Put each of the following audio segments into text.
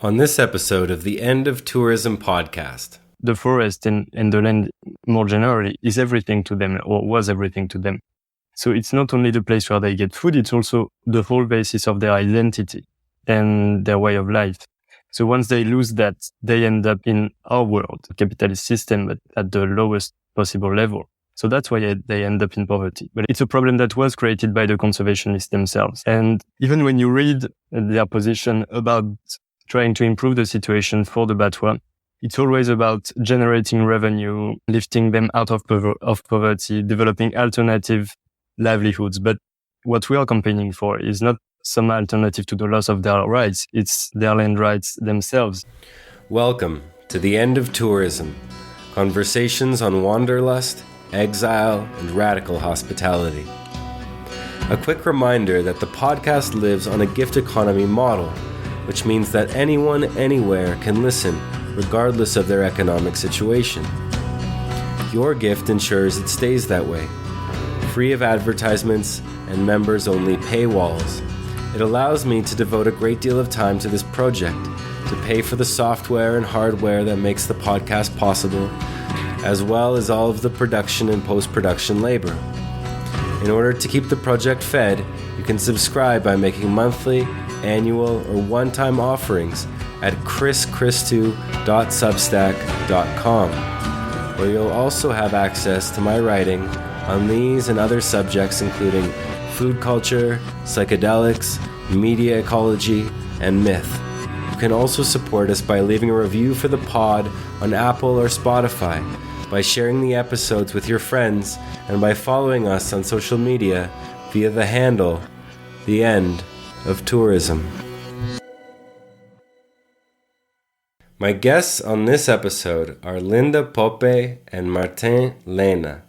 On this episode of the End of Tourism podcast. The forest and the land more generally is everything to them, or was everything to them. So it's not only the place where they get food, it's also the whole basis of their identity and their way of life. So once they lose that, they end up in our world, the capitalist system, but at the lowest possible level. So that's why they end up in poverty. But it's a problem that was created by the conservationists themselves. And even when you read their position about trying to improve the situation for the Batwa, it's always about generating revenue, lifting them out of poverty, developing alternative livelihoods. But what we are campaigning for is not some alternative to the loss of their rights. It's their land rights themselves. Welcome to the End of Tourism. Conversations on wanderlust, exile, and radical hospitality. A quick reminder that the podcast lives on a gift economy model, which means that anyone, anywhere can listen, regardless of their economic situation. Your gift ensures it stays that way, free of advertisements and members-only paywalls. It allows me to devote a great deal of time to this project, to pay for the software and hardware that makes the podcast possible, as well as all of the production and post-production labor. In order to keep the project fed, you can subscribe by making monthly, annual, or one-time offerings at christu.substack.com, where you'll also have access to my writing on these and other subjects including food culture, psychedelics, media ecology, and myth. You can also support us by leaving a review for the pod on Apple or Spotify, by sharing the episodes with your friends, and by following us on social media via the handle The End of Tourism. My guests on this episode are Linda Poppe and Lena.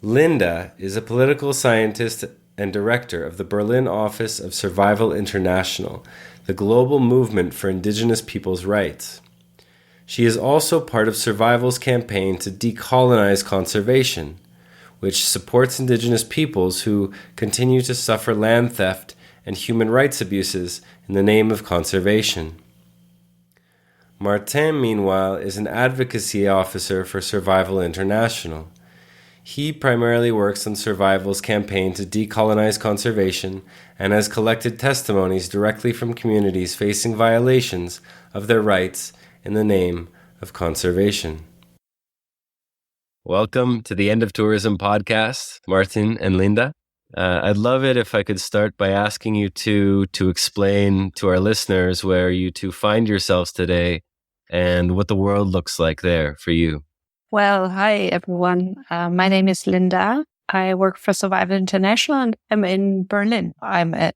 Linda is a political scientist and director of the Berlin office of Survival International, the global movement for Indigenous people's rights. She is also part of Survival's campaign to Decolonize Conservation, which supports Indigenous peoples who continue to suffer land theft and human rights abuses in the name of conservation. Martin, meanwhile, is an advocacy officer for Survival International. He primarily works on Survival's campaign to decolonize conservation and has collected testimonies directly from communities facing violations of their rights in the name of conservation. Welcome to the End of Tourism podcast, Martin and Linda. I'd love it if I could start by asking you to explain to our listeners where you two find yourselves today and what the world looks like there for you. Well, hi, everyone. My name is Linda. I work for Survival International and I'm in Berlin. I'm at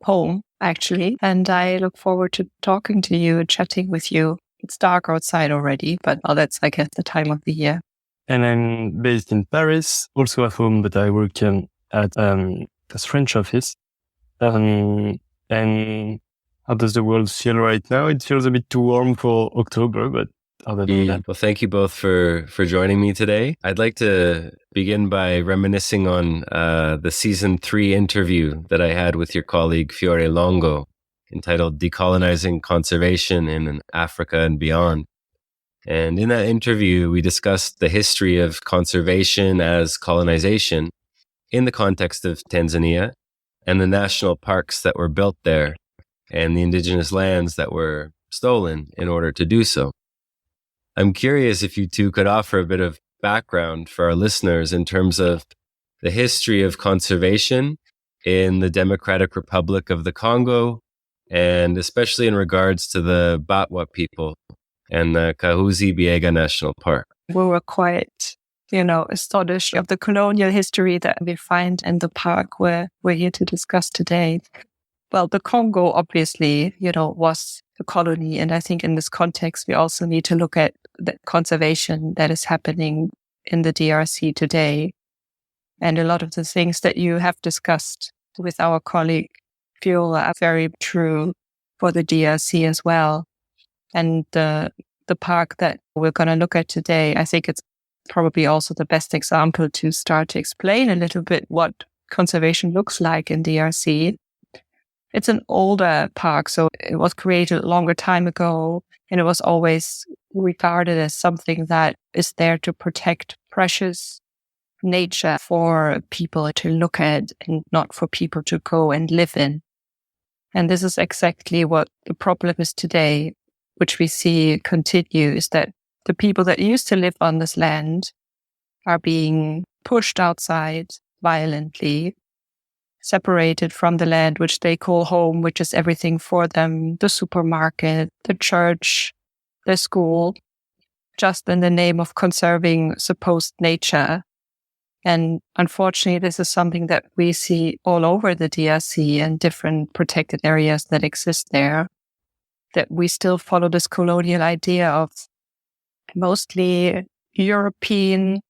home, actually, and I look forward to talking to you and chatting with you. It's dark outside already, but that's, I guess, the time of the year. And I'm based in Paris, also at home, but I work at a French office. And how does the world feel right now? It feels a bit too warm for October, but other than that. Well, thank you both for joining me today. I'd like to begin by reminiscing on the season 3 interview that I had with your colleague Fiore Longo, entitled Decolonizing Conservation in Africa and Beyond. And in that interview, we discussed the history of conservation as colonization in the context of Tanzania and the national parks that were built there and the indigenous lands that were stolen in order to do so. I'm curious if you two could offer a bit of background for our listeners in terms of the history of conservation in the Democratic Republic of the Congo, and especially in regards to the Batwa people and the Kahuzi-Biega National Park. We were quite, astonished of the colonial history that we find in the park where we're here to discuss today. Well, the Congo, obviously, was a colony. And I think in this context, we also need to look at the conservation that is happening in the DRC today. And a lot of the things that you have discussed with our colleague Fiora are very true for the DRC as well. And the park that we're going to look at today, I think it's probably also the best example to start to explain a little bit what conservation looks like in DRC. it's an older park, so it was created a longer time ago, and it was always regarded as something that is there to protect precious nature for people to look at and not for people to go and live in. And this is exactly what the problem is today, which we see continue, is that the people that used to live on this land are being pushed outside violently, separated from the land which they call home, which is everything for them, the supermarket, the church, the school, just in the name of conserving supposed nature. And unfortunately, this is something that we see all over the DRC and different protected areas that exist there, that we still follow this colonial idea of mostly European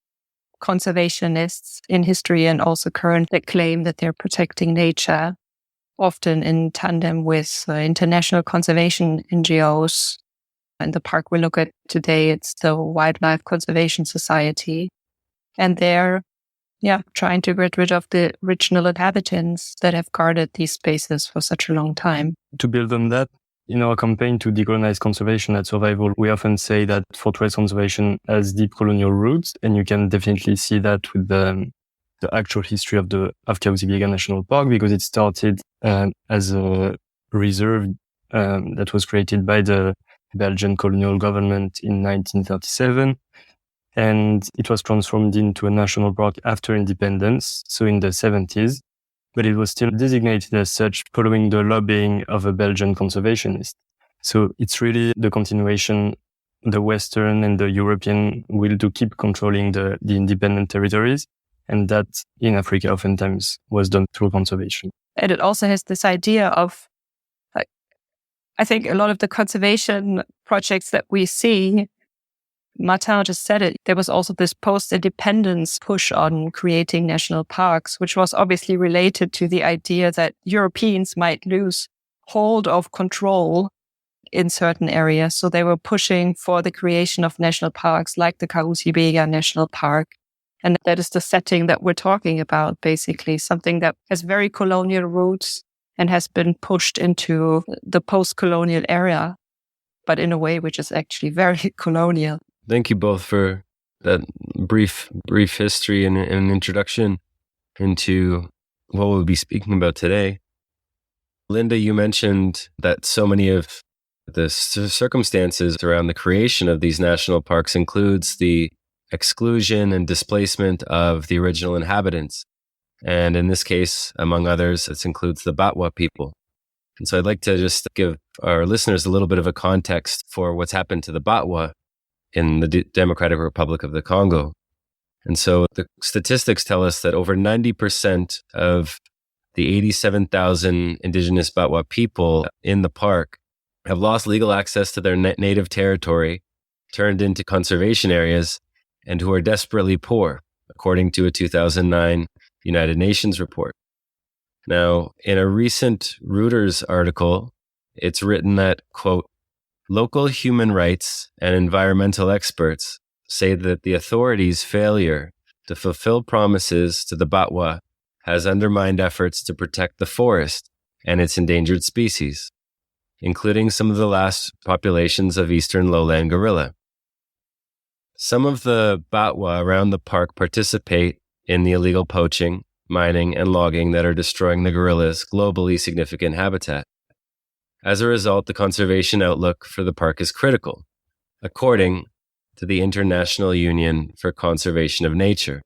conservationists in history and also current that claim that they're protecting nature, often in tandem with international conservation NGOs. In the park we look at today, it's the Wildlife Conservation Society. And they're trying to get rid of the original inhabitants that have guarded these spaces for such a long time. To build on that, in our campaign to decolonize conservation and survival, we often say that fortress conservation has deep colonial roots, and you can definitely see that with the actual history of Kahuzi-Biega National Park, because it started as a reserve that was created by the Belgian colonial government in 1937. And it was transformed into a national park after independence, so in the 70s. But it was still designated as such following the lobbying of a Belgian conservationist. So it's really the continuation, the Western and the European will to keep controlling the independent territories. And that in Africa oftentimes was done through conservation. And it also has this idea of, I think a lot of the conservation projects that we see, Martin just said it, there was also this post-independence push on creating national parks, which was obviously related to the idea that Europeans might lose hold of control in certain areas. So they were pushing for the creation of national parks like the Kahuzi-Biega National Park. And that is the setting that we're talking about, basically, something that has very colonial roots and has been pushed into the post-colonial era, but in a way which is actually very colonial. Thank you both for that brief history and an introduction into what we'll be speaking about today. Linda, you mentioned that so many of the circumstances around the creation of these national parks includes the exclusion and displacement of the original inhabitants. And in this case, among others, it includes the Batwa people. And so I'd like to just give our listeners a little bit of a context for what's happened to the Batwa in the Democratic Republic of the Congo. And so the statistics tell us that over 90% of the 87,000 indigenous Batwa people in the park have lost legal access to their native territory, turned into conservation areas, and who are desperately poor, according to a 2009 United Nations report. Now, in a recent Reuters article, it's written that, quote, local human rights and environmental experts say that the authorities' failure to fulfill promises to the Batwa has undermined efforts to protect the forest and its endangered species, including some of the last populations of eastern lowland gorilla. Some of the Batwa around the park participate in the illegal poaching, mining, and logging that are destroying the gorilla's globally significant habitat. As a result, the conservation outlook for the park is critical, according to the International Union for Conservation of Nature.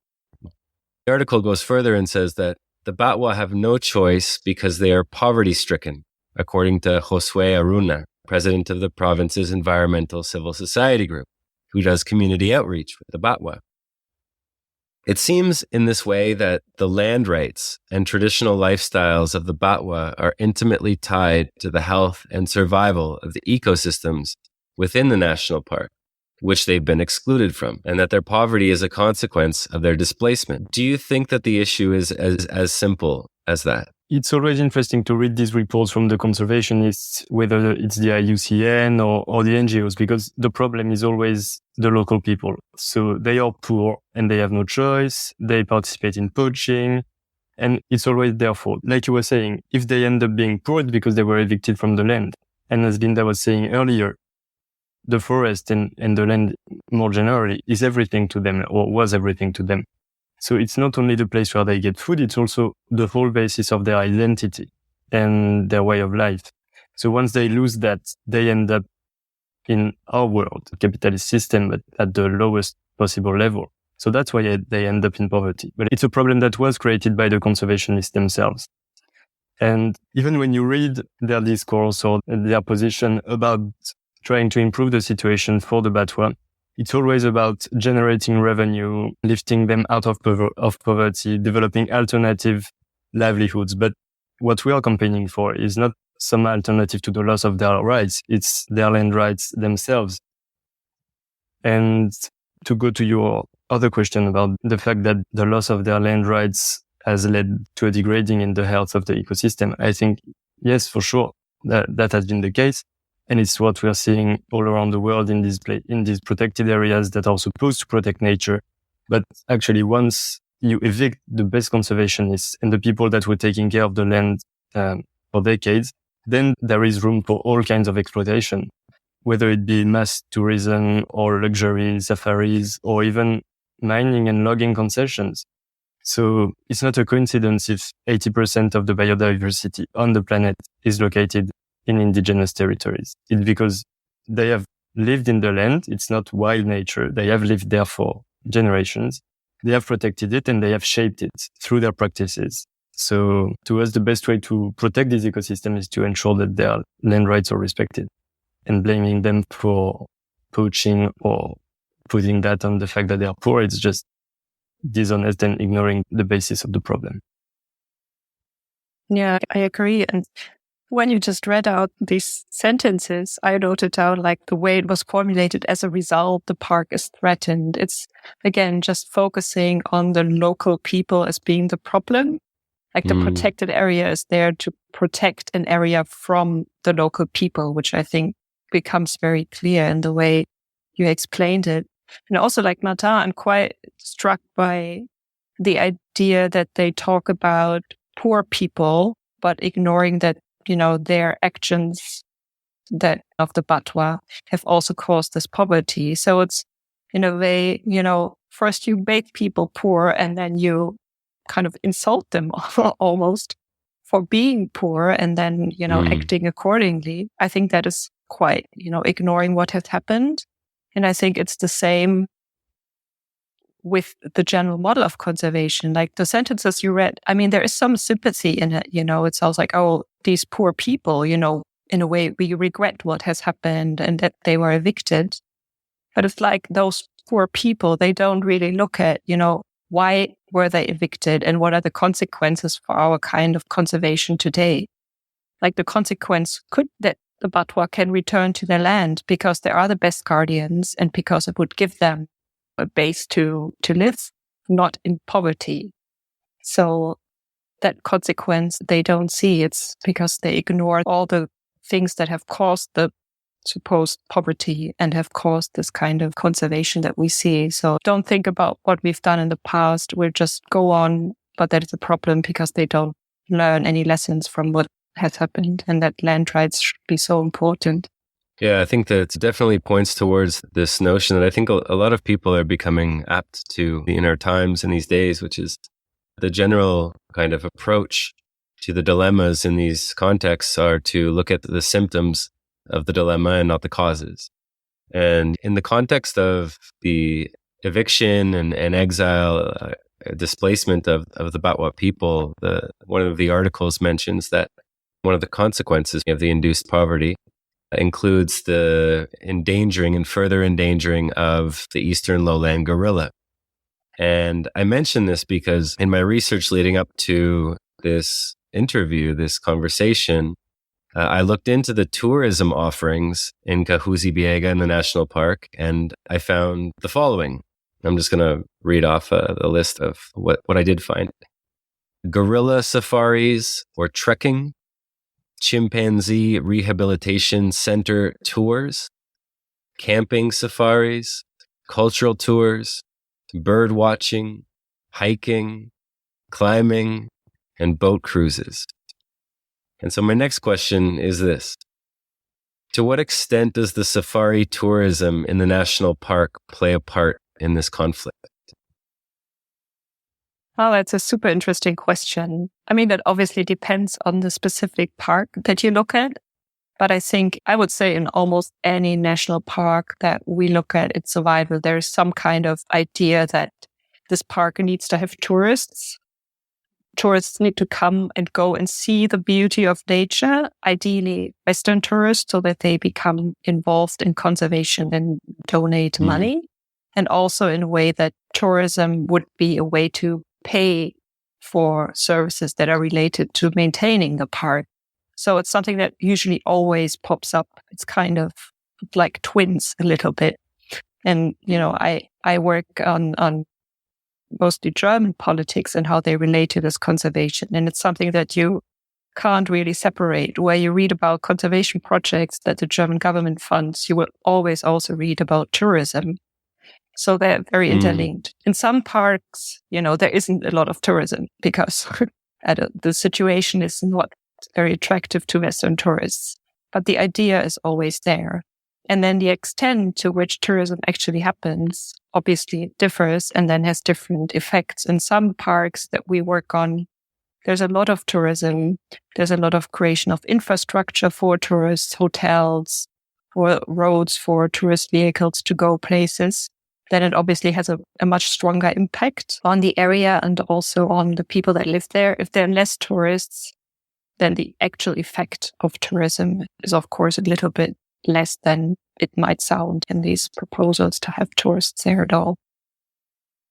The article goes further and says that the Batwa have no choice because they are poverty-stricken, according to Josue Aruna, president of the province's Environmental Civil Society Group, who does community outreach with the Batwa. It seems in this way that the land rights and traditional lifestyles of the Batwa are intimately tied to the health and survival of the ecosystems within the national park, which they've been excluded from, and that their poverty is a consequence of their displacement. Do you think that the issue is as simple as that? It's always interesting to read these reports from the conservationists, whether it's the IUCN or the NGOs, because the problem is always the local people. So they are poor and they have no choice. They participate in poaching. And it's always their fault. Like you were saying, if they end up being poor, it's because they were evicted from the land. And as Linda was saying earlier, the forest and the land more generally is everything to them, or was everything to them. So it's not only the place where they get food, it's also the whole basis of their identity and their way of life. So once they lose that, they end up in our world, the capitalist system, but at the lowest possible level. So that's why they end up in poverty. But it's a problem that was created by the conservationists themselves. And even when you read their discourse or their position about trying to improve the situation for the Batwa, it's always about generating revenue, lifting them out of poverty, developing alternative livelihoods. But what we are campaigning for is not some alternative to the loss of their rights. It's their land rights themselves. And to go to your other question about the fact that the loss of their land rights has led to a degrading in the health of the ecosystem, I think, yes, for sure, that has been the case. And it's what we are seeing all around the world in these protected areas that are supposed to protect nature. But actually, once you evict the best conservationists and the people that were taking care of the land for decades, then there is room for all kinds of exploitation, whether it be mass tourism or luxury safaris or even mining and logging concessions. So it's not a coincidence if 80% of the biodiversity on the planet is located in indigenous territories. It's because they have lived in the land. It's not wild nature. They have lived there for generations. They have protected it and they have shaped it through their practices. So to us, the best way to protect this ecosystem is to ensure that their land rights are respected. And blaming them for poaching or putting that on the fact that they are poor, it's just dishonest and ignoring the basis of the problem. Yeah, I agree. And when you just read out these sentences, I noted down like the way it was formulated as a result, the park is threatened. It's, again, just focusing on the local people as being the problem. Like the protected area is there to protect an area from the local people, which I think becomes very clear in the way you explained it. And also like Martin, I'm quite struck by the idea that they talk about poor people, but ignoring that, you know, their actions that of the Batwa have also caused this poverty. So it's in a way, you know, first you make people poor and then you kind of insult them almost for being poor and then, you know, acting accordingly. I think that is quite, you know, ignoring what has happened. And I think it's the same with the general model of conservation. Like the sentences you read, I mean, there is some sympathy in it, you know, it sounds like, oh, these poor people, you know, in a way we regret what has happened and that they were evicted. But it's like those poor people, they don't really look at, you know, why were they evicted and what are the consequences for our kind of conservation today? Like the consequence could that the Batwa can return to their land because they are the best guardians and because it would give them a base to live, not in poverty. So that consequence they don't see. It's because they ignore all the things that have caused the supposed poverty and have caused this kind of conservation that we see. So don't think about what we've done in the past. We'll just go on, but that is a problem because they don't learn any lessons from what has happened, and that land rights should be so important. Yeah, I think that it definitely points towards this notion that I think a lot of people are becoming apt to in our times in these days, which is the general kind of approach to the dilemmas in these contexts are to look at the symptoms of the dilemma and not the causes. And in the context of the eviction and exile, displacement of the Batwa people, one of the articles mentions that one of the consequences of the induced poverty includes the endangering and further endangering of the eastern lowland gorilla. And I mention this because in my research leading up to this interview, this conversation, I looked into the tourism offerings in Kahuzi-Biega National Park, and I found the following. I'm just going to read off a list of what I did find. Gorilla safaris or trekking, chimpanzee rehabilitation center tours, camping safaris, cultural tours, bird watching, hiking, climbing, and boat cruises. And so my next question is this. To what extent does the safari tourism in the national park play a part in this conflict? Oh, that's a super interesting question. I mean, that obviously depends on the specific park that you look at. But I think I would say in almost any national park that we look at its survival, there's some kind of idea that this park needs to have tourists. Tourists need to come and go and see the beauty of nature, ideally Western tourists, so that they become involved in conservation and donate money. And also in a way that tourism would be a way to pay for services that are related to maintaining the park. So it's something that usually always pops up. It's kind of like twins a little bit. And, I work on mostly German politics and how they relate to this conservation. And it's something that you can't really separate. Where you read about conservation projects that the German government funds, you will always also read about tourism. So they're very interlinked. In some parks, there isn't a lot of tourism because the situation is not very attractive to Western tourists. But the idea is always there. And then the extent to which tourism actually happens obviously differs and then has different effects. In some parks that we work on, there's a lot of tourism. There's a lot of creation of infrastructure for tourists, hotels, for roads, for tourist vehicles to go places. Then it obviously has a much stronger impact on the area and also on the people that live there. If there are less tourists, then the actual effect of tourism is, of course, a little bit less than it might sound in these proposals to have tourists there at all.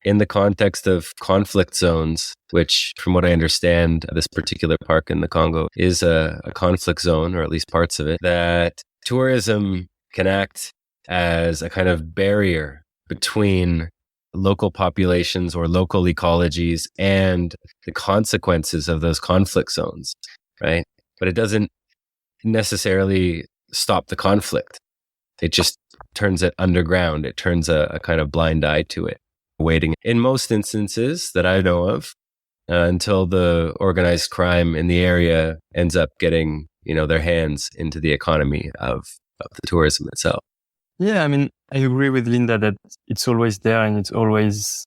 In the context of conflict zones, which from what I understand, this particular park in the Congo is a conflict zone, or at least parts of it, that tourism can act as a kind of barrier between local populations or local ecologies and the consequences of those conflict zones, right? But it doesn't necessarily stop the conflict. It just turns it underground. It turns a kind of blind eye to it, waiting in most instances that I know of until the organized crime in the area ends up getting, their hands into the economy of the tourism itself. Yeah, I mean, I agree with Linda that it's always there and it's always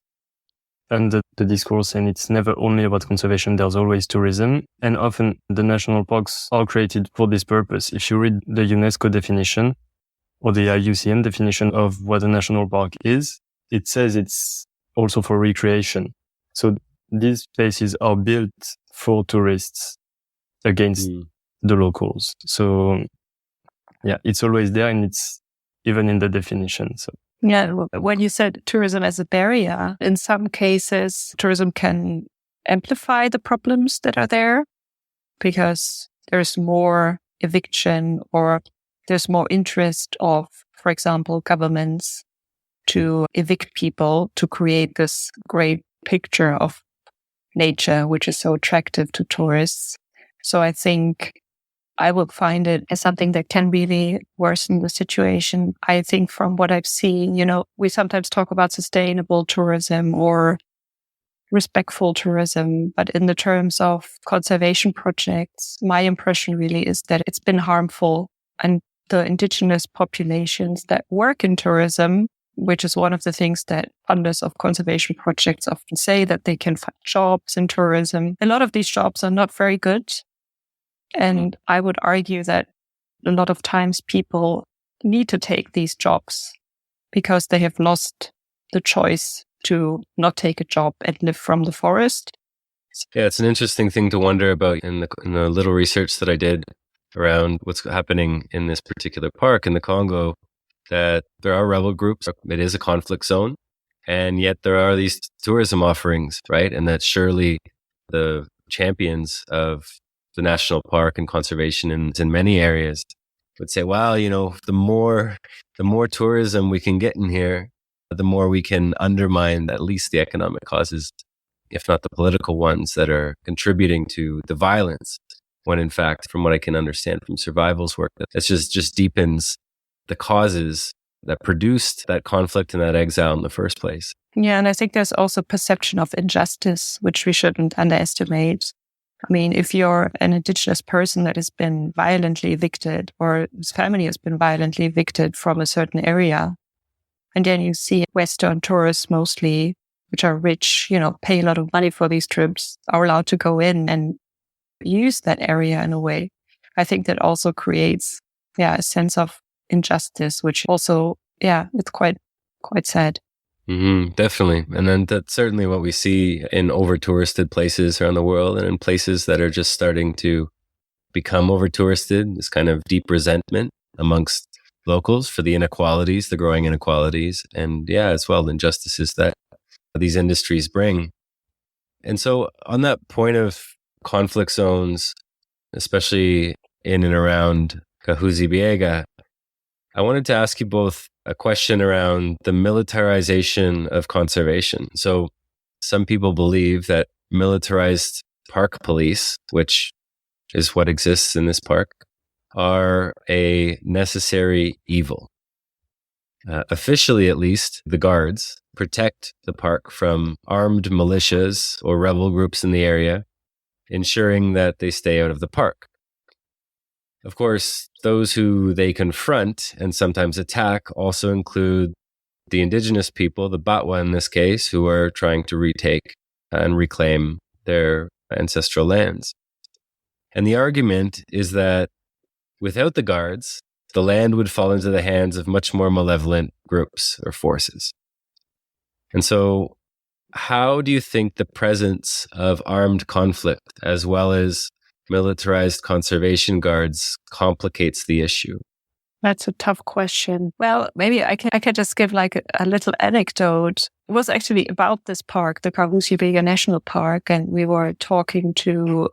under the discourse, and it's never only about conservation. There's always tourism, and often the national parks are created for this purpose. If you read the UNESCO definition or the IUCN definition of what a national park is, it says it's also for recreation. So these spaces are built for tourists against the locals. So yeah, it's always there, and it's even in the definition. So yeah, when you said tourism as a barrier, in some cases, tourism can amplify the problems that are there because there's more eviction or there's more interest of, for example, governments to evict people to create this great picture of nature, which is so attractive to tourists. So I think I would find it as something that can really worsen the situation. I think from what I've seen, we sometimes talk about sustainable tourism or respectful tourism, but in the terms of conservation projects, my impression really is that it's been harmful. And the indigenous populations that work in tourism, which is one of the things that funders of conservation projects often say, that they can find jobs in tourism. A lot of these jobs are not very good. And I would argue that a lot of times people need to take these jobs because they have lost the choice to not take a job and live from the forest. Yeah, it's an interesting thing to wonder about in the little research that I did around what's happening in this particular park in the Congo, that there are rebel groups. It is a conflict zone. And yet there are these tourism offerings, right? And that surely the champions of the national park and conservation in many areas would say, wow, the more tourism we can get in here, the more we can undermine at least the economic causes, if not the political ones that are contributing to the violence. When in fact, from what I can understand from survival's work, that just deepens the causes that produced that conflict and that exile in the first place. Yeah, and I think there's also perception of injustice, which we shouldn't underestimate. I mean, if you're an indigenous person that has been violently evicted or whose family has been violently evicted from a certain area, and then you see Western tourists mostly, which are rich, pay a lot of money for these trips, are allowed to go in and use that area in a way. I think that also creates, a sense of injustice, which also, it's quite sad. Definitely. And then that's certainly what we see in over-touristed places around the world and in places that are just starting to become over-touristed, this kind of deep resentment amongst locals for the inequalities, the growing inequalities, and as well, injustices that these industries bring. And so on that point of conflict zones, especially in and around Kahuzi-Biega, I wanted to ask you both a question around the militarization of conservation. So some people believe that militarized park police, which is what exists in this park, are a necessary evil. Officially, at least, the guards protect the park from armed militias or rebel groups in the area, ensuring that they stay out of the park. Of course, those who they confront and sometimes attack also include the indigenous people, the Batwa in this case, who are trying to retake and reclaim their ancestral lands. And the argument is that without the guards, the land would fall into the hands of much more malevolent groups or forces. And so, how do you think the presence of armed conflict as well as militarized conservation guards complicates the issue? That's a tough question. Well, maybe I can just give like a little anecdote. It was actually about this park, the Kahuzi-Biega National Park, and we were talking to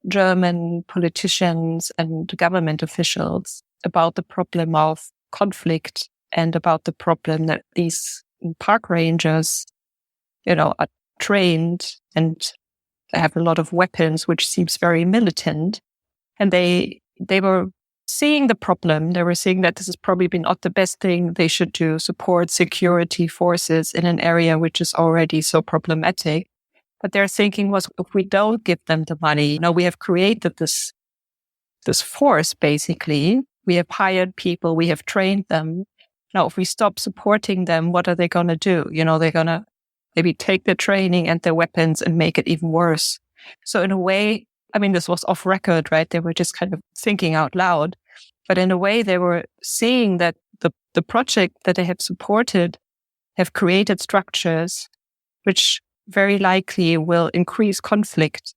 German politicians and government officials about the problem of conflict and about the problem that these park rangers, are trained and they have a lot of weapons, which seems very militant. And they were seeing the problem. They were seeing that this has probably been not the best thing they should do, support security forces in an area which is already so problematic. But their thinking was, if we don't give them the money, we have created this force, basically. We have hired people, we have trained them. Now, if we stop supporting them, what are they going to do? They're going to maybe take their training and their weapons and make it even worse. So in a way, I mean, this was off record, right? They were just kind of thinking out loud. But in a way, they were seeing that the project that they have supported have created structures which very likely will increase conflict.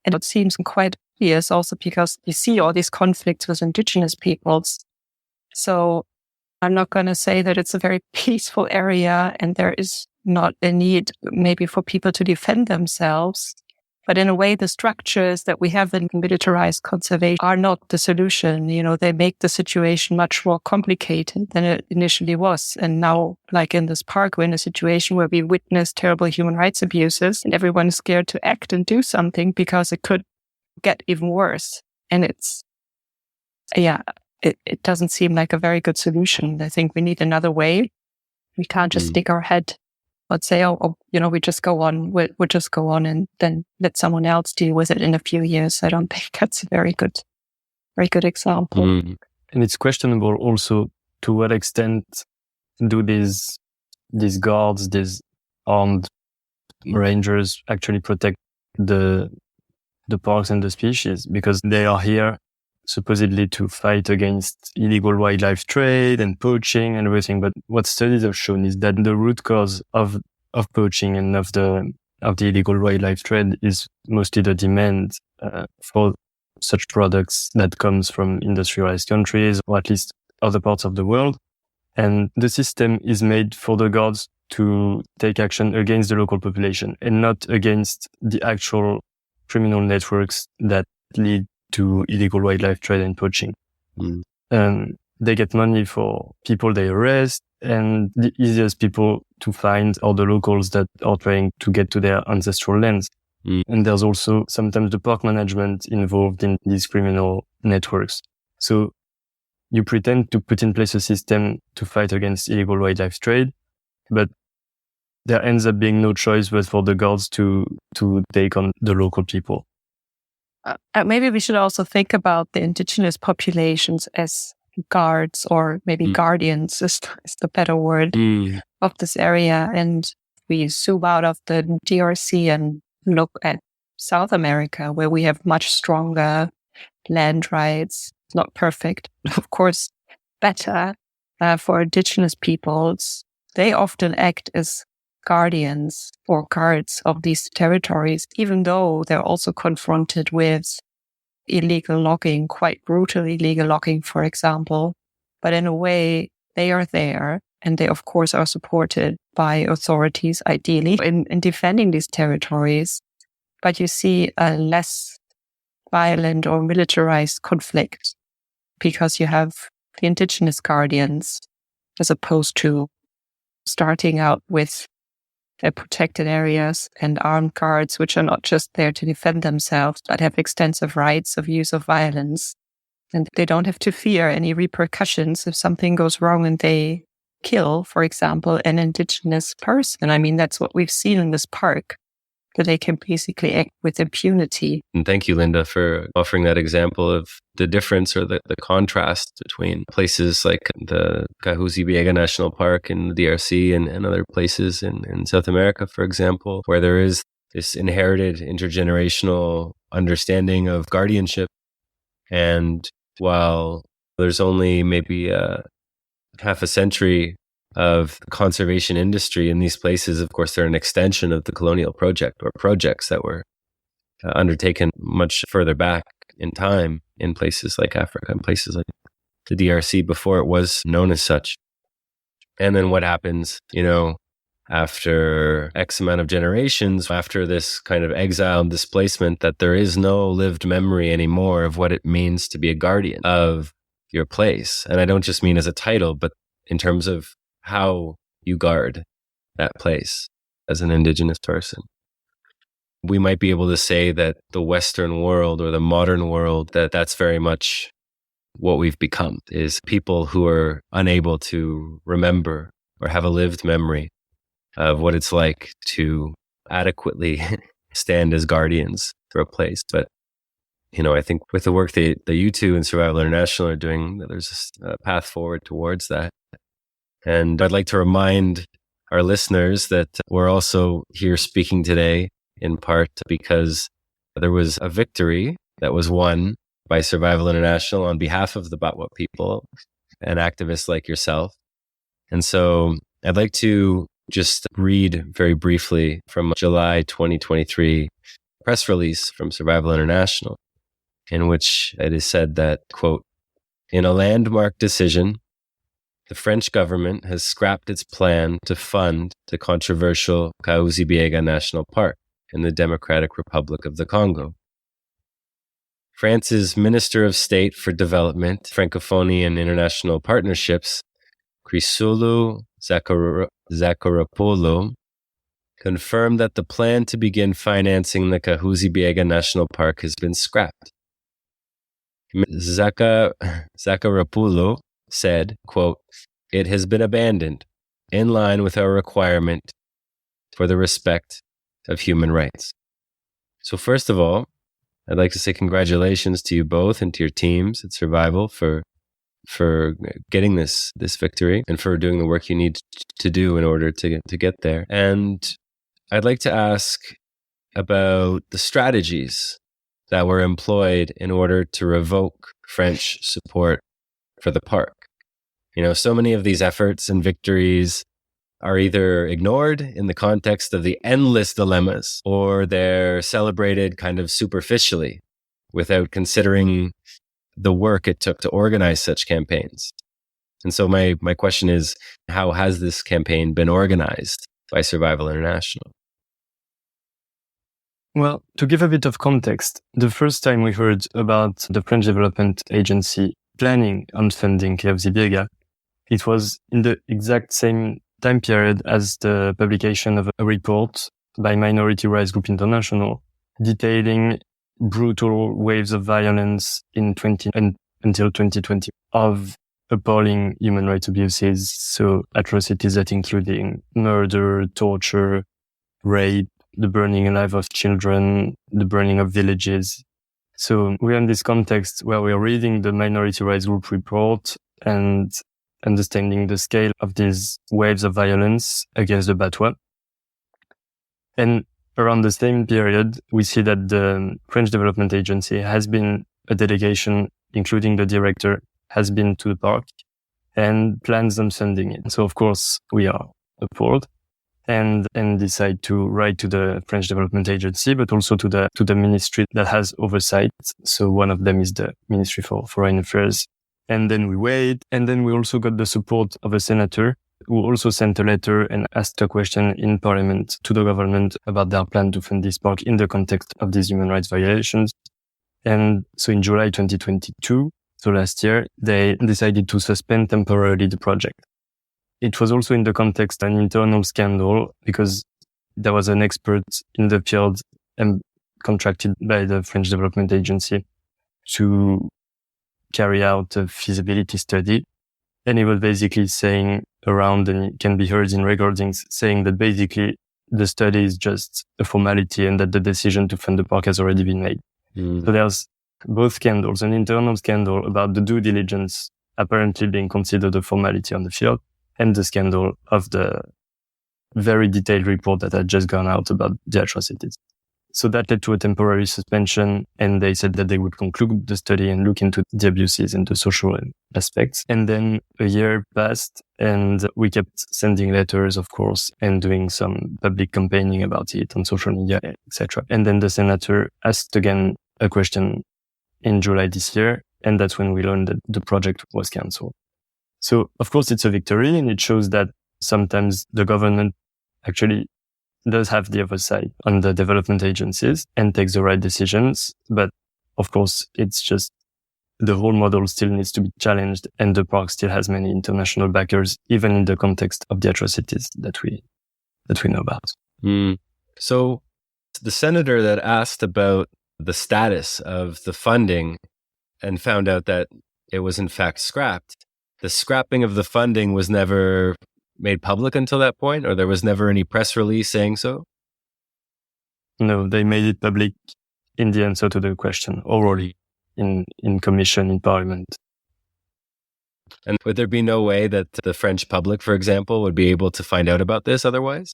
And it seems quite obvious also because you see all these conflicts with indigenous peoples. So I'm not going to say that it's a very peaceful area and there is not a need maybe for people to defend themselves. But in a way, the structures that we have in militarized conservation are not the solution. They make the situation much more complicated than it initially was. And now, like in this park, we're in a situation where we witness terrible human rights abuses and everyone is scared to act and do something because it could get even worse. And it doesn't seem like a very good solution. I think we need another way. We can't just stick our head, let's say, we just go on, we'll just go on and then let someone else deal with it in a few years. I don't think that's a very good example. And it's questionable also to what extent do these guards, these armed rangers actually protect the parks and the species, because they are here supposedly to fight against illegal wildlife trade and poaching and everything. But what studies have shown is that the root cause of poaching and of the illegal wildlife trade is mostly the demand for such products that comes from industrialized countries, or at least other parts of the world. And the system is made for the guards to take action against the local population and not against the actual criminal networks that lead to illegal wildlife trade and poaching. They get money for people they arrest, and the easiest people to find are the locals that are trying to get to their ancestral lands. And there's also sometimes the park management involved in these criminal networks. So you pretend to put in place a system to fight against illegal wildlife trade, but there ends up being no choice but for the guards to take on the local people. maybe we should also think about the indigenous populations as guards, or maybe guardians is the better word, of this area. And we zoom out of the DRC and look at South America, where we have much stronger land rights. It's not perfect, but of course better for indigenous peoples. They often act as guardians or guards of these territories, even though they're also confronted with illegal logging, quite brutal illegal logging, for example. But in a way, they are there, and they, of course, are supported by authorities, ideally, in defending these territories. But you see a less violent or militarized conflict because you have the indigenous guardians, as opposed to starting out with protected areas and armed guards, which are not just there to defend themselves, but have extensive rights of use of violence. And they don't have to fear any repercussions if something goes wrong and they kill, for example, an indigenous person. I mean, that's what we've seen in this park, that they can basically act with impunity. And thank you, Linda, for offering that example of the difference, or the contrast between places like the Kahuzi-Biega National Park in the DRC and other places in South America, for example, where there is this inherited intergenerational understanding of guardianship. And while there's only maybe half a century of the conservation industry in these places, of course, they're an extension of the colonial project, or projects that were undertaken much further back in time in places like Africa and places like the DRC before it was known as such. And then what happens, after X amount of generations, after this kind of exile and displacement, that there is no lived memory anymore of what it means to be a guardian of your place. And I don't just mean as a title, but in terms of how you guard that place as an indigenous person. We might be able to say that the Western world, or the modern world, that's very much what we've become, is people who are unable to remember or have a lived memory of what it's like to adequately stand as guardians for a place. But, I think with the work that you two and Survival International are doing, there's a path forward towards that. And I'd like to remind our listeners that we're also here speaking today in part because there was a victory that was won by Survival International on behalf of the Batwa people and activists like yourself. And so I'd like to just read very briefly from July 2023 press release from Survival International, in which it is said that, quote, "In a landmark decision, the French government has scrapped its plan to fund the controversial Kahuzi-Biega National Park in the Democratic Republic of the Congo. France's Minister of State for Development, Francophonie and International Partnerships, Chris.Welcome, confirmed that the plan to begin financing the Kahuzi-Biega National Park has been scrapped. Welcome said, quote, "It has been abandoned in line with our requirement for the respect of human rights." So first of all, I'd like to say congratulations to you both and to your teams at Survival for getting this victory and for doing the work you need to do in order to get there. And I'd like to ask about the strategies that were employed in order to revoke French support for the park. So many of these efforts and victories are either ignored in the context of the endless dilemmas, or they're celebrated kind of superficially without considering the work it took to organize such campaigns. And so my question is, how has this campaign been organized by Survival International? Well, to give a bit of context, the first time we heard about the French Development Agency planning on funding Kahuzi-Biega, it was in the exact same time period as the publication of a report by Minority Rights Group International detailing brutal waves of violence until 2020 of appalling human rights abuses. So atrocities that including murder, torture, rape, the burning alive of children, the burning of villages. So we're in this context where we're reading the Minority Rights Group report and understanding the scale of these waves of violence against the Batwa. And around the same period, we see that the French Development Agency has been a delegation, including the director, has been to the park and plans on sending it. So of course we are appalled and decide to write to the French Development Agency, but also to the ministry that has oversight. So one of them is the Ministry for Foreign Affairs. And then we wait. And then we also got the support of a senator who also sent a letter and asked a question in parliament to the government about their plan to fund this park in the context of these human rights violations. And so in July 2022, so last year, they decided to suspend temporarily the project. It was also in the context of an internal scandal because there was an expert in the field and contracted by the French Development Agency to carry out a feasibility study. And he was basically saying around, and it can be heard in recordings, saying that basically the study is just a formality and that the decision to fund the park has already been made. So there's both scandals, an internal scandal about the due diligence apparently being considered a formality on the field, and the scandal of the very detailed report that had just gone out about the atrocities. So that led to a temporary suspension, and they said that they would conclude the study and look into the abuses and the social aspects. And then a year passed, and we kept sending letters, of course, and doing some public campaigning about it on social media, etc. And then the senator asked again a question in July this year, and that's when we learned that the project was cancelled. So, of course, it's a victory, and it shows that sometimes the government actually does have the oversight on the development agencies and takes the right decisions. But, of course, it's just the whole model still needs to be challenged, and the park still has many international backers, even in the context of the atrocities that we know about. So the senator that asked about the status of the funding and found out that it was in fact scrapped, the scrapping of the funding was never made public until that point, or there was never any press release saying so? No, they made it public in the answer to the question, orally, in commission, in parliament. And would there be no way that the French public, for example, would be able to find out about this otherwise?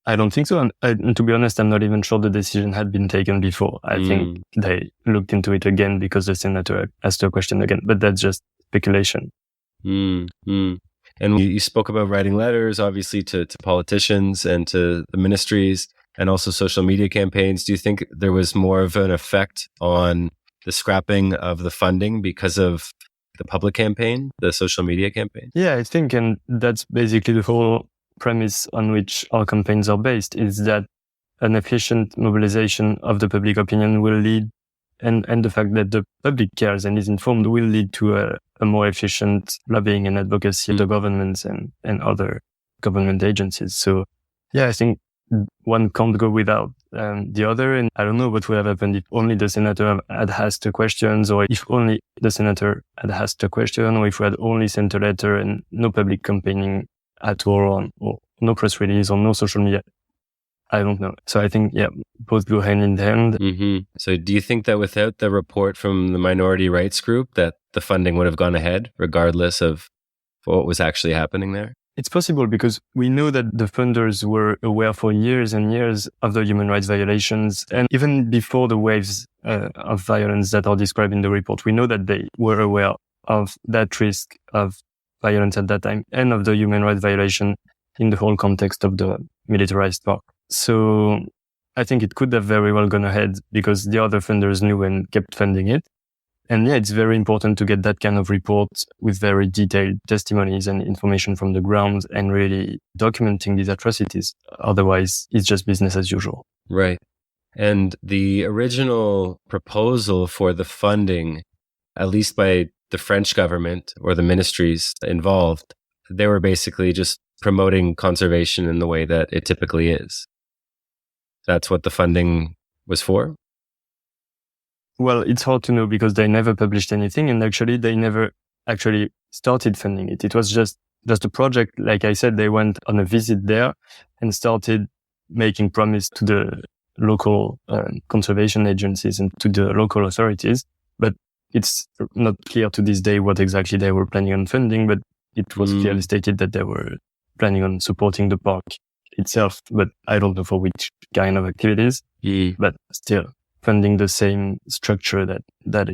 I don't think so. And to be honest, I'm not even sure the decision had been taken before. I think they looked into it again because the senator asked a question again, but that's just speculation. And you spoke about writing letters, obviously, to politicians and to the ministries and also social media campaigns. Do you think there was more of an effect on the scrapping of the funding because of the public campaign, the social media campaign? Yeah, I think, and that's basically the whole premise on which our campaigns are based, is that an efficient mobilization of the public opinion will lead, and the fact that the public cares and is informed will lead to a more efficient lobbying and advocacy of the governments and other government agencies. So yeah, I think one can't go without the other. And I don't know what would have happened if only the senator had asked the questions, or if only the senator had asked a question, or if we had only sent a letter and no public campaigning at all, or no press release, or no social media. I don't know. So I think, yeah, both go hand in hand. So do you think that without the report from the minority rights group, that the funding would have gone ahead regardless of what was actually happening there? It's possible because we know that the funders were aware for years and years of the human rights violations. And even before the waves of violence that are described in the report, we know that they were aware of that risk of violence at that time and of the human rights violation in the whole context of the militarized park. So I think it could have very well gone ahead because the other funders knew and kept funding it. And yeah, it's very important to get that kind of report with very detailed testimonies and information from the ground and really documenting these atrocities. Otherwise, it's just business as usual. Right. And the original proposal for the funding, at least by the French government or the ministries involved, they were basically just promoting conservation in the way that it typically is. That's what the funding was for? Well, it's hard to know because they never published anything, and actually they never actually started funding it. It was just a project. Like I said, they went on a visit there and started making promise to the local conservation agencies and to the local authorities. But it's not clear to this day what exactly they were planning on funding, but it was clearly stated that they were planning on supporting the park itself, but I don't know for which kind of activities, but still funding the same structure that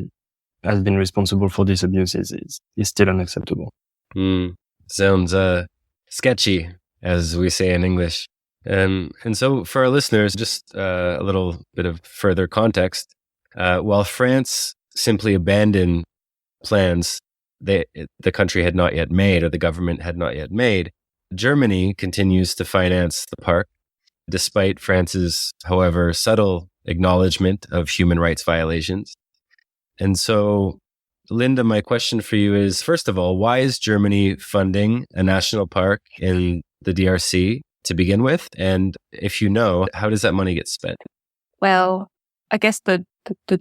has been responsible for these abuses is still unacceptable. Sounds sketchy, as we say in English. And so for our listeners, just a little bit of further context. While France simply abandoned plans the country had not yet made, or the government had not yet made, Germany continues to finance the park, despite France's, however, subtle acknowledgement of human rights violations. And so, Linda, my question for you is, first of all, why is Germany funding a national park in the DRC to begin with? And if you know, how does that money get spent? Well, I guess the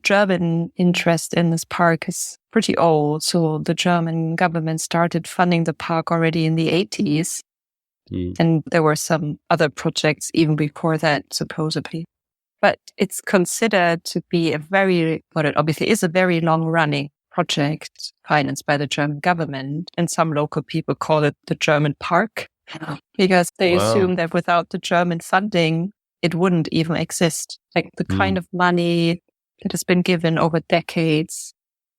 German interest in this park is pretty old. So the German government started funding the park already in the 80s. And there were some other projects even before that, supposedly. But it's considered to be it obviously is a very long-running project financed by the German government. And some local people call it the German park because they assume that without the German funding, it wouldn't even exist. Like the kind of money that has been given over decades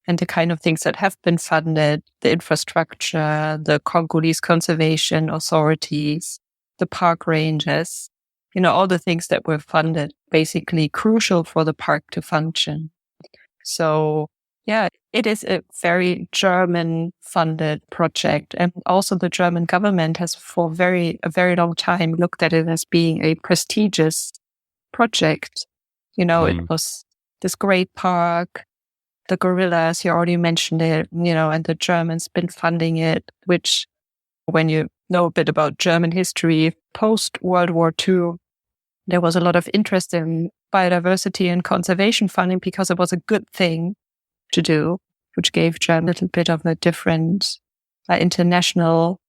and the kind of things that have been funded, the infrastructure, the Congolese conservation authorities, the park rangers, all the things that were funded, basically crucial for the park to function. So, yeah, it is a very German-funded project. And also the German government has for a very long time looked at it as being a prestigious project. It was this great park, the gorillas, you already mentioned it, and the Germans been funding it, which when you know a bit about German history, post-World War II, there was a lot of interest in biodiversity and conservation funding because it was a good thing to do, which gave Germany a little bit of a different international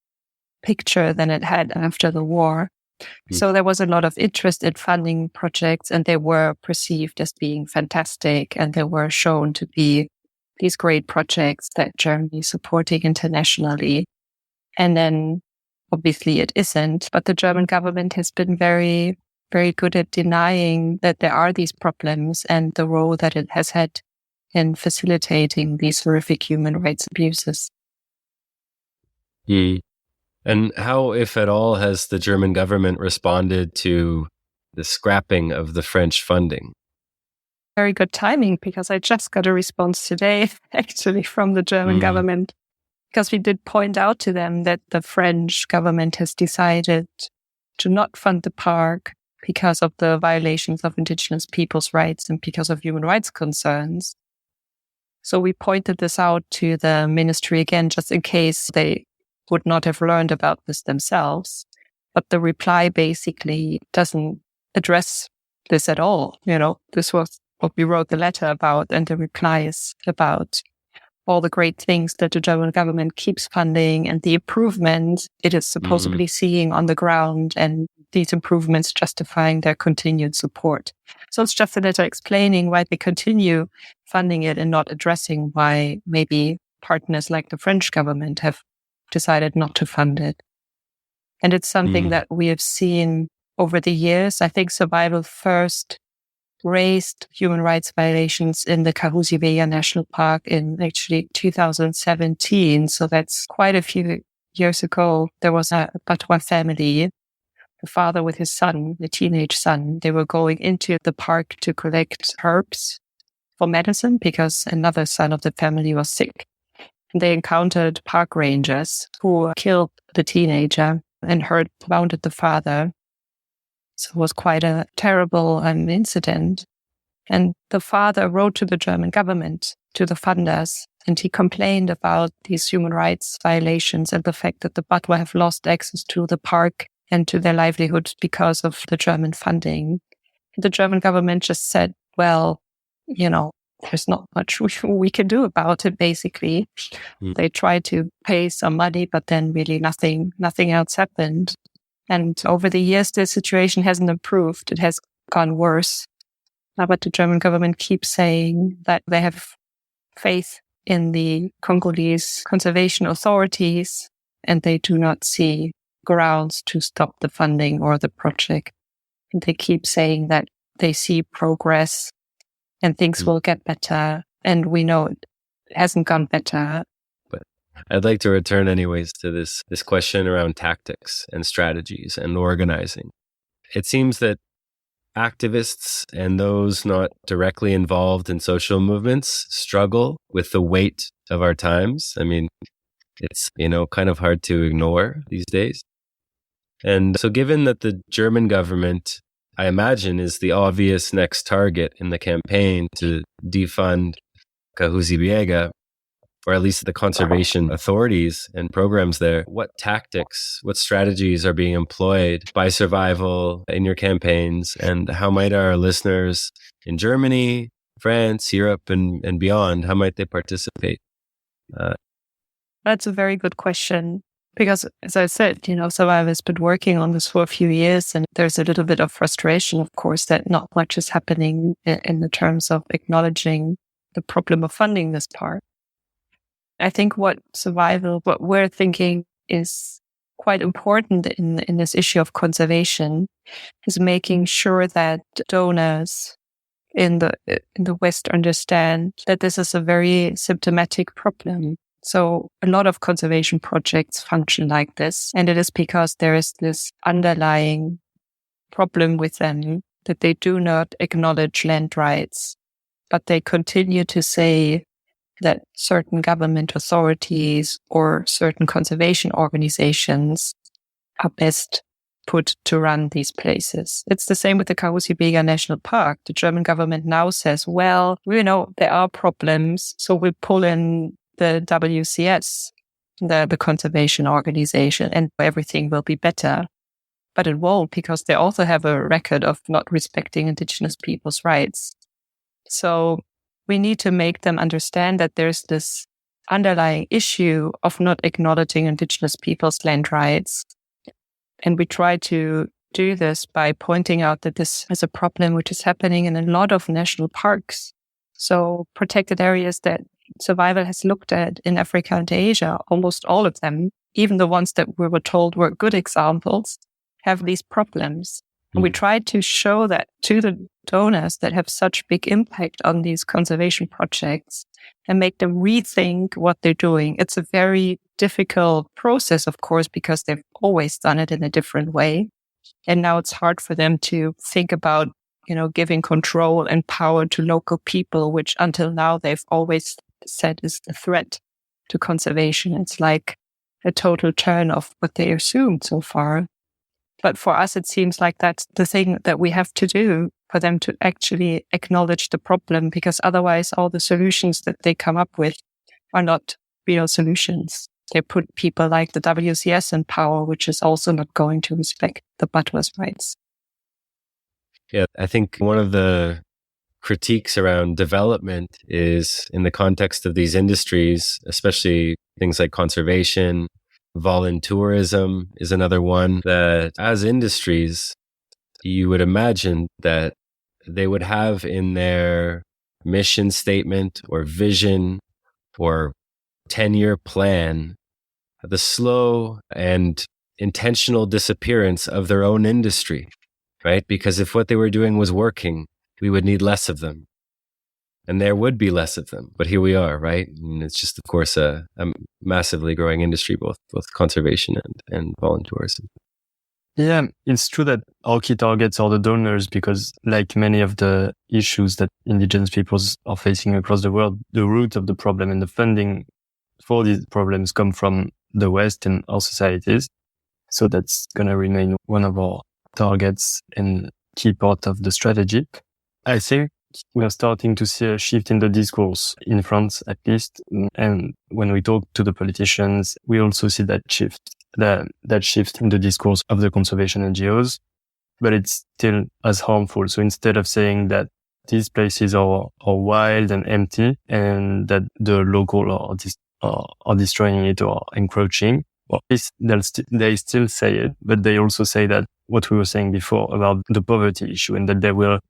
picture than it had after the war. So there was a lot of interest in funding projects, and they were perceived as being fantastic, and they were shown to be these great projects that Germany is supporting internationally. And then obviously it isn't, but the German government has been very, very good at denying that there are these problems and the role that it has had in facilitating these horrific human rights abuses. And how, if at all, has the German government responded to the scrapping of the French funding? Very good timing, because I just got a response today, actually, from the German government, because we did point out to them that the French government has decided to not fund the park because of the violations of indigenous people's rights and because of human rights concerns. So we pointed this out to the ministry again, just in case they would not have learned about this themselves. But the reply basically doesn't address this at all. This was what we wrote the letter about, and the reply is about all the great things that the German government keeps funding and the improvements it is supposedly seeing on the ground, and these improvements justifying their continued support. So it's just a letter explaining why they continue funding it and not addressing why maybe partners like the French government have decided not to fund it. And it's something that we have seen over the years. I think Survival First raised human rights violations in the Kahuzi-Biega National Park in actually 2017. So that's quite a few years ago. There was a Batwa family, the father with his son, the teenage son. They were going into the park to collect herbs for medicine because another son of the family was sick. They encountered park rangers who killed the teenager and wounded the father. So it was quite a terrible incident. And the father wrote to the German government, to the funders, and he complained about these human rights violations and the fact that the Batwa have lost access to the park and to their livelihoods because of the German funding. The German government just said, well, there's not much we can do about it, basically. They tried to pay some money, but then really nothing else happened. And over the years, the situation hasn't improved. It has gone worse. But the German government keeps saying that they have faith in the Congolese conservation authorities, and they do not see grounds to stop the funding or the project. And they keep saying that they see progress and things will get better. And we know it hasn't gone better. But I'd like to return anyways to this question around tactics and strategies and organizing. It seems that activists and those not directly involved in social movements struggle with the weight of our times. I mean, it's, kind of hard to ignore these days. And so given that the German government, I imagine, is the obvious next target in the campaign to defund Kahuzi-Biega, or at least the conservation authorities and programs there, what tactics, what strategies are being employed by Survival in your campaigns? And how might our listeners in Germany, France, Europe, and beyond, how might they participate? That's a very good question. Because as I said, Survival has been working on this for a few years, and there's a little bit of frustration, of course, that not much is happening in the terms of acknowledging the problem of funding this part. I think what we're thinking is quite important in this issue of conservation is making sure that donors in the West understand that this is a very symptomatic problem. So a lot of conservation projects function like this, and it is because there is this underlying problem with them that they do not acknowledge land rights, but they continue to say that certain government authorities or certain conservation organizations are best put to run these places. It's the same with the Kahuzi-Biega National Park. The German government now says, well, we know there are problems, so we'll pull in the WCS, the conservation organization, and everything will be better. But it won't, because they also have a record of not respecting indigenous people's rights. So we need to make them understand that there's this underlying issue of not acknowledging indigenous people's land rights. And we try to do this by pointing out that this is a problem which is happening in a lot of national parks. So protected areas that Survival has looked at in Africa and Asia, almost all of them, even the ones that we were told were good examples, have these problems. And we try to show that to the donors that have such big impact on these conservation projects and make them rethink what they're doing. It's a very difficult process, of course, because they've always done it in a different way. And now it's hard for them to think about, giving control and power to local people, which until now they've always said is a threat to conservation. It's like a total turn of what they assumed so far. But for us, it seems like that's the thing that we have to do for them to actually acknowledge the problem, because otherwise all the solutions that they come up with are not real solutions. They put people like the WCS in power, which is also not going to respect the Batwa's rights. Yeah, I think one of the critiques around development is in the context of these industries, especially things like conservation, voluntourism is another one, that as industries, you would imagine that they would have in their mission statement or vision or 10-year plan the slow and intentional disappearance of their own industry, right? Because if what they were doing was working, we would need less of them. And there would be less of them. But here we are, right? And it's just, of course, a massively growing industry, both conservation and voluntourism. Yeah, it's true that our key targets are the donors because, like many of the issues that indigenous peoples are facing across the world, the root of the problem and the funding for these problems come from the West and our societies. So that's going to remain one of our targets and key part of the strategy. I think we are starting to see a shift in the discourse in France, at least. And when we talk to the politicians, we also see that shift in the discourse of the conservation NGOs, but it's still as harmful. So instead of saying that these places are wild and empty and that the local are destroying it or encroaching, Well, they still say it, but they also say that what we were saying before about the poverty issue, and that they will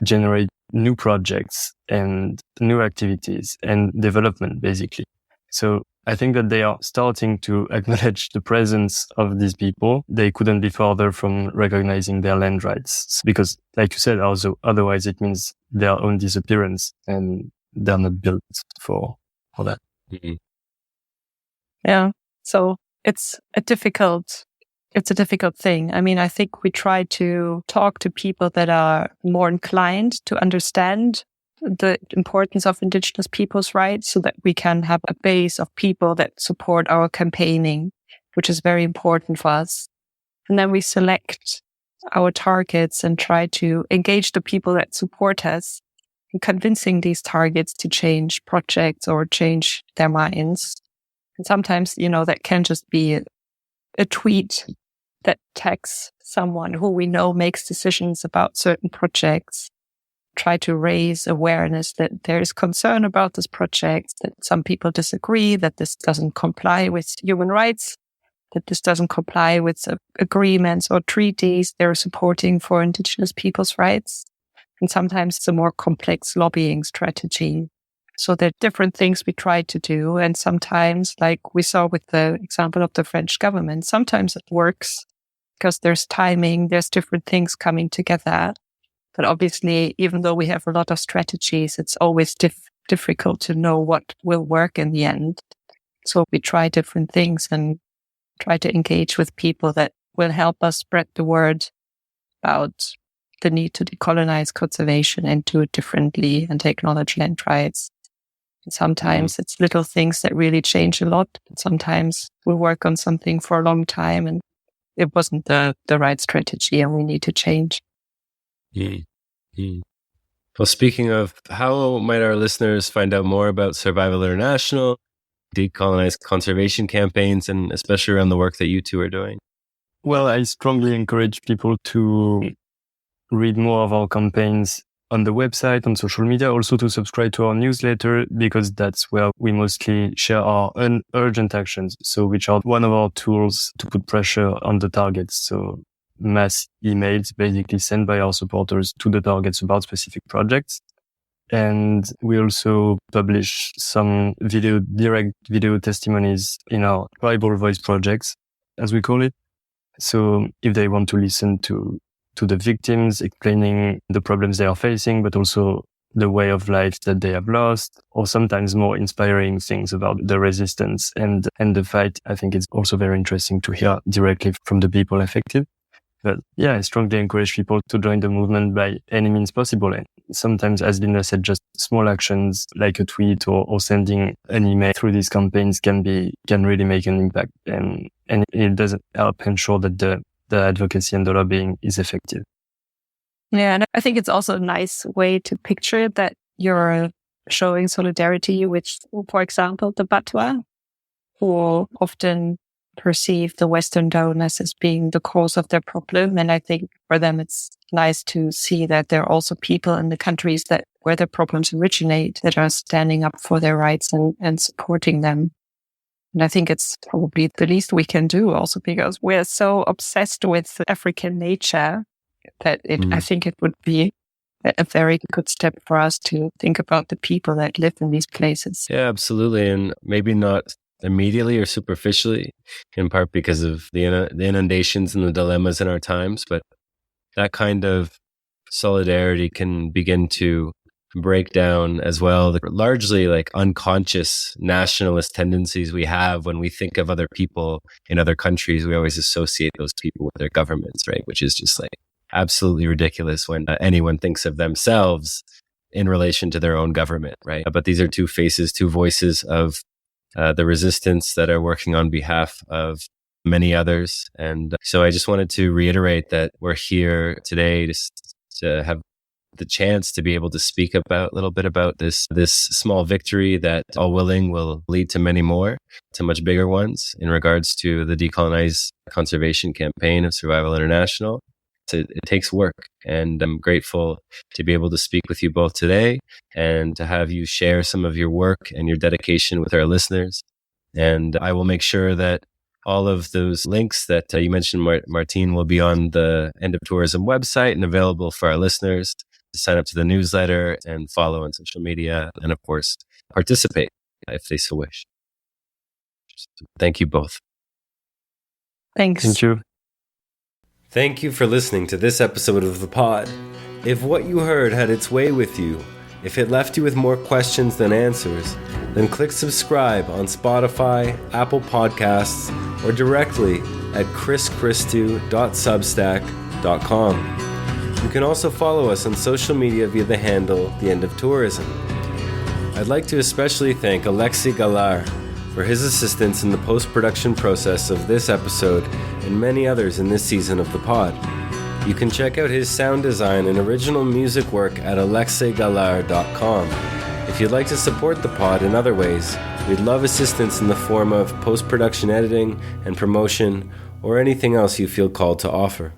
generate new projects and new activities and development, basically. So I think that they are starting to acknowledge the presence of these people. They couldn't be further from recognizing their land rights because, like you said, also otherwise it means their own disappearance, and they're not built for that. Mm-hmm. Yeah. So it's a difficult thing. I mean, I think we try to talk to people that are more inclined to understand the importance of Indigenous people's rights so that we can have a base of people that support our campaigning, which is very important for us. And then we select our targets and try to engage the people that support us in convincing these targets to change projects or change their minds. And sometimes, that can just be a tweet that tags someone who we know makes decisions about certain projects, try to raise awareness that there is concern about this project, that some people disagree, that this doesn't comply with human rights, that this doesn't comply with agreements or treaties they're supporting for Indigenous people's rights. And sometimes it's a more complex lobbying strategy. So there are different things we try to do. And sometimes, like we saw with the example of the French government, sometimes it works because there's timing, there's different things coming together. But obviously, even though we have a lot of strategies, it's always difficult to know what will work in the end. So we try different things and try to engage with people that will help us spread the word about the need to decolonize conservation and do it differently and acknowledge land rights. And sometimes it's little things that really change a lot. Sometimes we work on something for a long time and it wasn't the right strategy and we need to change. Mm-hmm. Well, speaking of, how might our listeners find out more about Survival International, Decolonize Conservation campaigns, and especially around the work that you two are doing? Well, I strongly encourage people to read more of our campaigns on the website, on social media, also to subscribe to our newsletter, because that's where we mostly share our urgent actions. So which are one of our tools to put pressure on the targets. So mass emails basically sent by our supporters to the targets about specific projects. And we also publish some direct video testimonies in our tribal voice projects, as we call it. So if they want to listen to the victims, explaining the problems they are facing, but also the way of life that they have lost, or sometimes more inspiring things about the resistance and the fight, I think it's also very interesting to hear directly from the people affected. But yeah, I strongly encourage people to join the movement by any means possible. And sometimes, as Lena said, just small actions like a tweet or sending an email through these campaigns can really make an impact. And it does help ensure that the advocacy and the lobbying is effective. Yeah, and I think it's also a nice way to picture that you're showing solidarity with, for example, the Batwa, who often perceive the Western donors as being the cause of their problem. And I think for them, it's nice to see that there are also people in the countries where the problems originate that are standing up for their rights and supporting them. And I think it's probably the least we can do also because we're so obsessed with African nature that I think it would be a very good step for us to think about the people that live in these places. Yeah, absolutely. And maybe not immediately or superficially, in part because of the inundations and the dilemmas in our times, but that kind of solidarity can begin to break down as well the largely like unconscious nationalist tendencies we have when we think of other people in other countries. We always associate those people with their governments, right? Which is just like absolutely ridiculous when anyone thinks of themselves in relation to their own government, right? But these are two faces, two voices of the resistance that are working on behalf of many others. And so I just wanted to reiterate that we're here today to have the chance to be able to speak about a little bit about this small victory that, all willing, will lead to many more, to much bigger ones in regards to the Decolonize Conservation campaign of Survival International. It takes work, and I'm grateful to be able to speak with you both today and to have you share some of your work and your dedication with our listeners. And I will make sure that All of those links that you mentioned, Martine, will be on the End of Tourism website and available for our listeners to sign up to the newsletter and follow on social media and, of course, participate if they so wish. Thank you both. Thanks. Thank you. Thank you for listening to this episode of The Pod. If what you heard had its way with you, if it left you with more questions than answers, then click subscribe on Spotify, Apple Podcasts, or directly at chrischristou.substack.com. You can also follow us on social media via the handle The End of Tourism. I'd like to especially thank Alexei Galar for his assistance in the post-production process of this episode and many others in this season of the pod. You can check out his sound design and original music work at alexeigalar.com. If you'd like to support the pod in other ways, we'd love assistance in the form of post-production editing and promotion or anything else you feel called to offer.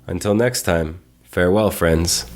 Until next time, farewell, friends.